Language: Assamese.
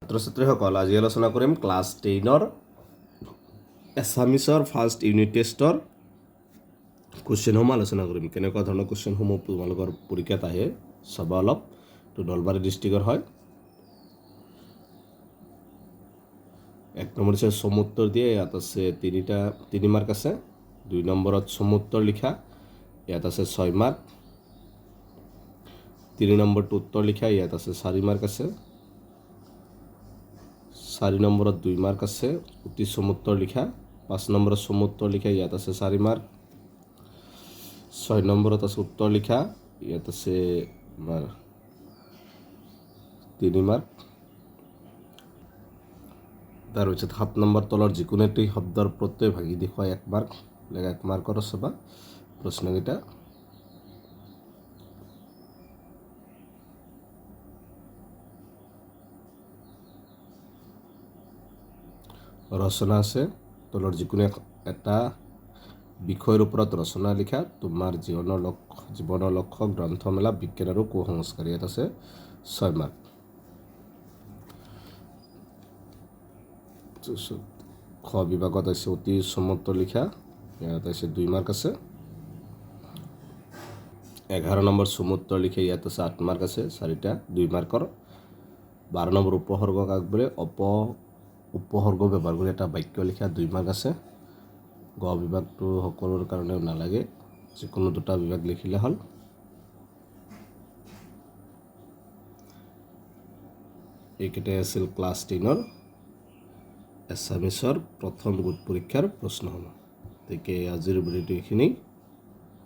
ছাত্ৰ ছাত্ৰীসকল আজি আলোচনা কৰিম ক্লাছ 10ৰ এছামিছৰ ফাৰ্ষ্ট ইউনিট টেষ্টৰ কুৱেশ্যনসমূহ আলোচনা কৰিম। কেনেকুৱা ধৰণৰ কুৱেশ্যনসমূহ তোমালোকৰ পৰীক্ষাত আহে চাবা অলপ। তো নলবাৰী ডিষ্ট্ৰিক্টৰ হয়। 1 নম্বৰ হৈছে চমুত্তৰ দিয়ে, ইয়াত আছে 3 মাৰ্ক আছে। 2 নম্বৰত চমুত্তৰ লিখা, ইয়াত আছে 6 মাৰ্ক। 3 নম্বৰটো উত্তৰ লিখা, ইয়াত আছে 4 মাৰ্ক আছে। 4 নম্বৰত 2 মাৰ্ক আছে অতি চমুত্তৰ লিখা। 5 নম্বৰত চমুত্তৰ লিখা, ইয়াত আছে 4 মাৰ্ক। 6 নম্বৰত আছে উত্তৰ লিখা, ইয়াত আছে 3 মাৰ্ক। তাৰপিছত 7 নম্বৰ তলৰ যিকোনো এটি শব্দৰ প্ৰত্যয় ভাগি দেখুৱাই 1 মাৰ্ক। 1 মাৰ্কৰ চাবা প্ৰশ্নকেইটা। ৰচনা আছে, তলৰ যিকোনো এটা বিষয়ৰ ওপৰত ৰচনা লিখা। তোমাৰ জীৱনৰ লক্ষ্য গ্ৰন্থমেলা বিজ্ঞান আৰু কুসংস্কাৰ, ইয়াত আছে 6 মাৰ্ক। খ বিভাগত আছে অতি চমুত্তৰ লিখা, ইয়াত আছে 2 মাৰ্ক আছে। 11 নম্বৰ চমুত্তৰ লিখা, ইয়াত আছে 8 মাৰ্ক আছে, 4টা 2 মাৰ্কৰ। 12 নম্বৰ উপসৰ্গ কাকবোৰে উপসৰ্গ ব্যৱহাৰ কৰি এটা বাক্য লিখা, 2 মাৰ্ক আছে। গ বিভাগটো সকলোৰ কাৰণেও নালাগে, যিকোনো 2টা বিভাগ লিখিলে হ'ল। এইকেইটাই আছিল ক্লাছ 10ৰ এছামিছৰ প্ৰথম গোট পৰীক্ষাৰ প্ৰশ্নসমূহ। গতিকে আজিৰ ভিডিঅ'টো এইখিনি।